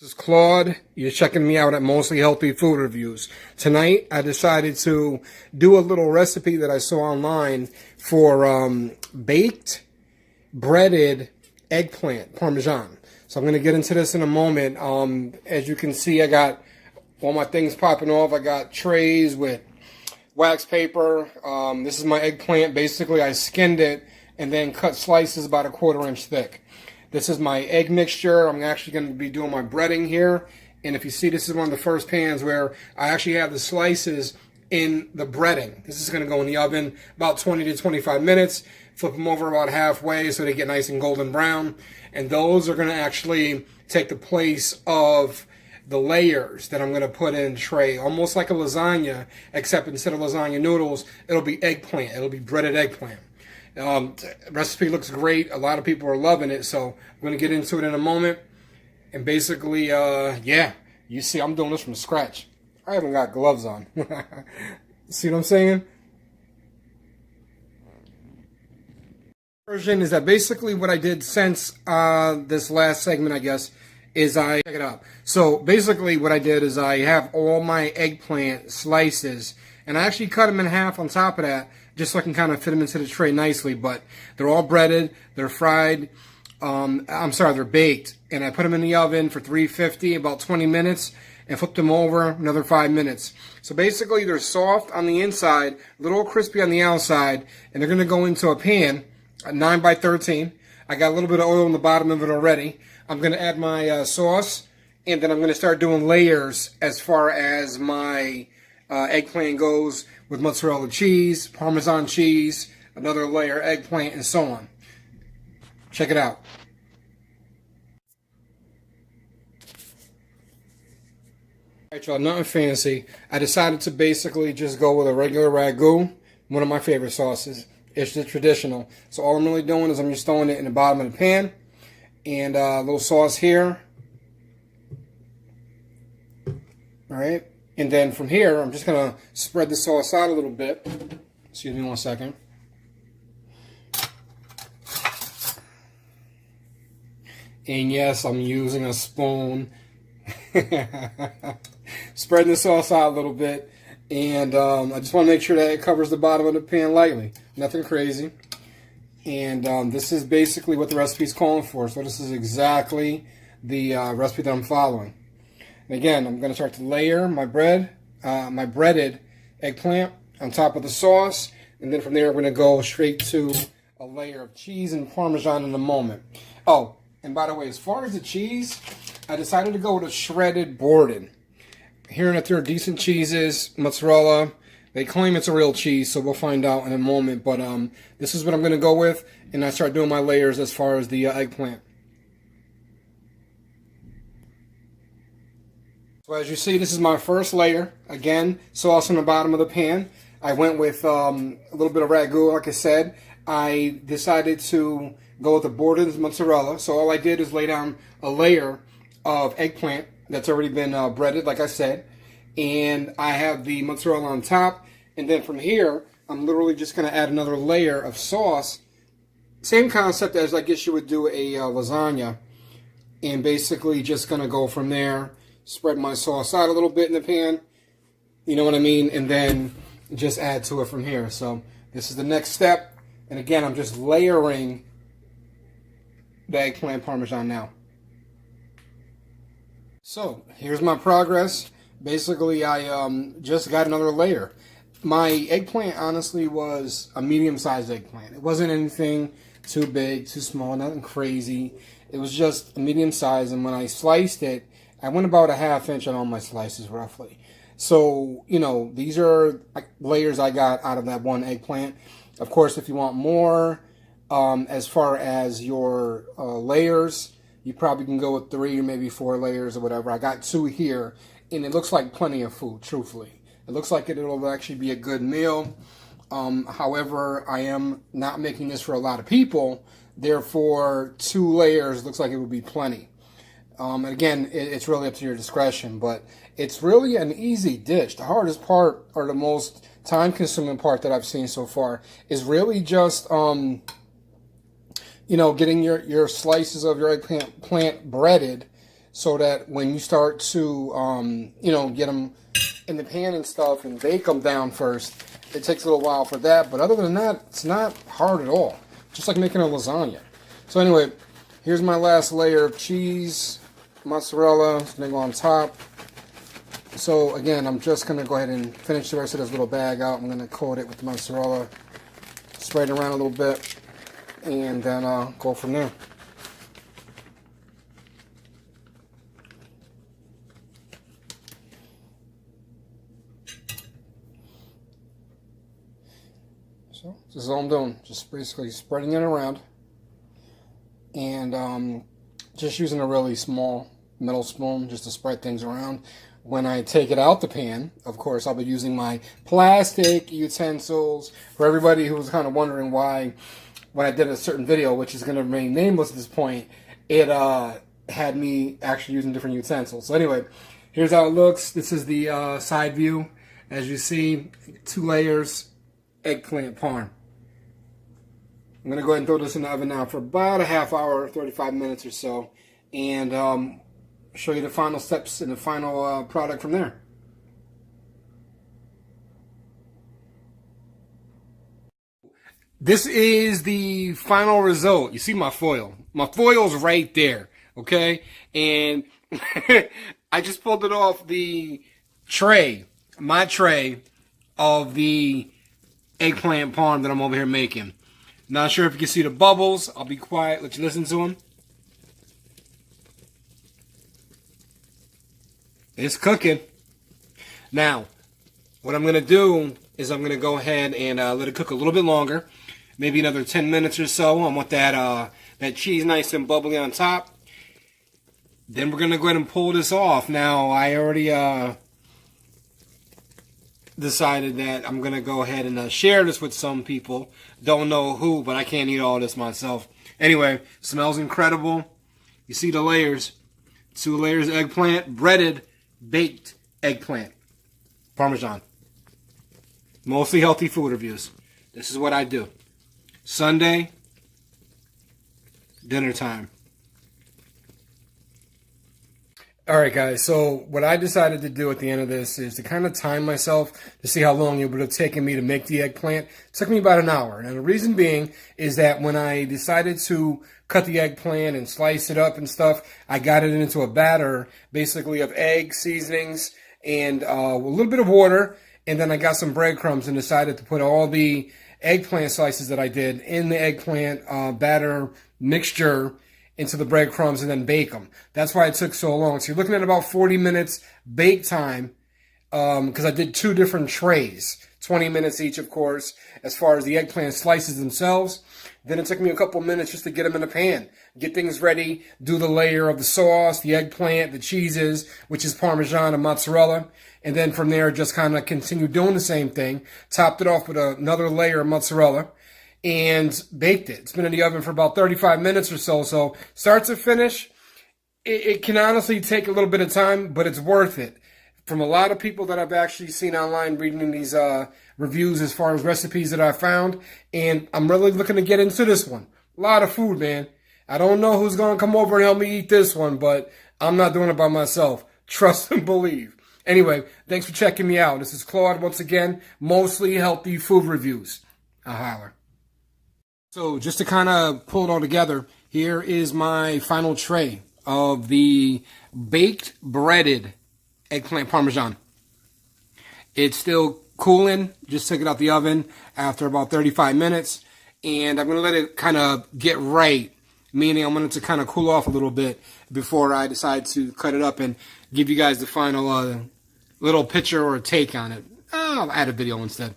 This is Claude. You're checking me out at Mostly Healthy Food Reviews. Tonight, I decided to do a little recipe that I saw online for baked, breaded eggplant Parmesan. So I'm going to get into this in a moment. As you can see, I got all my things popping off. I got trays with wax paper. This is my eggplant. Basically, I skinned it and then cut slices about 1/4 inch thick. This is my egg mixture. I'm actually going to be doing my breading here. And if you see, this is one of the first pans where I actually have the slices in the breading. This is going to go in the oven about 20 to 25 minutes. Flip them over about halfway so they get nice and golden brown. And those are going to actually take the place of the layers that I'm going to put in a tray. Almost like a lasagna, except instead of lasagna noodles, it'll be eggplant. It'll be breaded eggplant. Recipe looks great. A lot of people are loving it, so I'm going to get into it in a moment. And basically, yeah, you see, I'm doing this from scratch. I haven't got gloves on. See what I'm saying? Version is that basically what I did since this last segment, I guess, is I check it out. So basically what I did is I have all my eggplant slices, and I actually cut them in half on top of that, just so I can kind of fit them into the tray nicely. But they're all breaded, they're fried, they're baked. And I put them in the oven for 350, about 20 minutes, and flip them over another 5 minutes. So basically they're soft on the inside, a little crispy on the outside, and they're gonna go into a pan, a 9x13. I got a little bit of oil in the bottom of it already. I'm gonna add my sauce, and then I'm gonna start doing layers as far as my eggplant goes, with mozzarella cheese, Parmesan cheese, another layer eggplant, and so on. Check it out. Alright, y'all, nothing fancy. I decided to basically just go with a regular ragu, one of my favorite sauces. It's the traditional. So all I'm really doing is I'm just throwing it in the bottom of the pan, and a little sauce here. Alright. And then from here, I'm just going to spread the sauce out a little bit. Excuse me 1 second. And yes, I'm using a spoon. Spreading the sauce out a little bit. And I just want to make sure that it covers the bottom of the pan lightly. Nothing crazy. And this is basically what the recipe is calling for. So this is exactly the recipe that I'm following. And again, I'm going to start to layer my breaded eggplant on top of the sauce, and then from there I'm going to go straight to a layer of cheese and Parmesan in a moment. Oh, and by the way, as far as the cheese, I decided to go with a shredded Borden. Hearing that there are decent cheeses, mozzarella, they claim it's a real cheese, so we'll find out in a moment. But this is what I'm going to go with, and I start doing my layers as far as the eggplant. So as you see, this is my first layer. Again, sauce on the bottom of the pan. I went with a little bit of ragu, like I said. I decided to go with the Borden's mozzarella. So all I did is lay down a layer of eggplant that's already been breaded, like I said. And I have the mozzarella on top. And then from here, I'm literally just going to add another layer of sauce. Same concept as I guess you would do a lasagna. And basically just going to go from there. Spread my sauce out a little bit in the pan, you know what I mean, and then just add to it from here. So this is the next step, and again, I'm just layering the eggplant Parmesan now. So here's my progress. Basically, I just got another layer. My eggplant honestly was a medium-sized eggplant. It wasn't anything too big, too small, nothing crazy. It was just a medium size, and when I sliced it, I went about a 1/2 inch on all my slices, roughly. So, you know, these are layers I got out of that one eggplant. Of course, if you want more, as far as your layers, you probably can go with 3 or maybe 4 layers or whatever. I got 2 here, and it looks like plenty of food, truthfully. It looks like it'll actually be a good meal. However, I am not making this for a lot of people. Therefore, 2 layers looks like it would be plenty. And again, it's really up to your discretion, but it's really an easy dish. The hardest part, or the most time-consuming part that I've seen so far, is really just, you know, getting your slices of your eggplant breaded so that when you start to, get them in the pan and stuff and bake them down first, it takes a little while for that. But other than that, it's not hard at all. Just like making a lasagna. So anyway, here's my last layer of cheese, mozzarella, it's gonna go on top. So again, I'm just gonna go ahead and finish the rest of this little bag out. I'm gonna coat it with the mozzarella, spread it around a little bit, and then go from there. So this is all I'm doing, just basically spreading it around, and just using a really small metal spoon just to spread things around. When I take it out the pan, of course, I'll be using my plastic utensils. For everybody who was kind of wondering why, when I did a certain video, which is going to remain nameless at this point, it had me actually using different utensils. So anyway, here's how it looks. This is the side view. As you see, 2 layers, eggplant parm. I'm going to go ahead and throw this in the oven now for about a half hour, 35 minutes or so, and show you the final steps and the final product from there. This is the final result. You see my foil. My foil's right there, okay? And I just pulled it off the tray, my tray of the eggplant parm that I'm over here making. Not sure if you can see the bubbles. I'll be quiet, let you listen to them. It's cooking. Now, what I'm going to do is I'm going to go ahead and let it cook a little bit longer. Maybe another 10 minutes or so. I want that cheese nice and bubbly on top. Then we're going to go ahead and pull this off. Now, I already decided that I'm going to go ahead and share this with some people. Don't know who, but I can't eat all this myself. Anyway, smells incredible. You see the layers. 2 layers of eggplant, breaded, baked eggplant, Parmesan. Mostly healthy food reviews. This is what I do. Sunday, dinner time. Alright guys, so what I decided to do at the end of this is to kind of time myself to see how long it would have taken me to make the eggplant. It took me about an hour. And the reason being is that when I decided to cut the eggplant and slice it up and stuff, I got it into a batter basically of egg, seasonings, and a little bit of water. And then I got some breadcrumbs and decided to put all the eggplant slices that I did in the eggplant batter mixture into the breadcrumbs and then bake them. That's why it took so long. So you're looking at about 40 minutes bake time because I did 2 different trays. 20 minutes each, of course, as far as the eggplant slices themselves. Then it took me a couple minutes just to get them in the pan. Get things ready, do the layer of the sauce, the eggplant, the cheeses, which is Parmesan and mozzarella. And then from there, just kind of continue doing the same thing. Topped it off with another layer of mozzarella and baked it. It's been in the oven for about 35 minutes or so. So start to finish, it can honestly take a little bit of time, but it's worth it. From a lot of people that I've actually seen online reading these reviews as far as recipes that I found, and I'm really looking to get into this one. A lot of food, man. I don't know who's going to come over and help me eat this one, but I'm not doing it by myself. Trust and believe. Anyway, thanks for checking me out. This is Claude once again, Mostly Healthy Food Reviews. I'll holler. So just to kind of pull it all together, here is my final tray of the baked breaded eggplant Parmesan. It's still cooling. Just took it out the oven after about 35 minutes. And I'm going to let it kind of get right, meaning I want it to kind of cool off a little bit before I decide to cut it up and give you guys the final little picture or take on it. I'll add a video instead.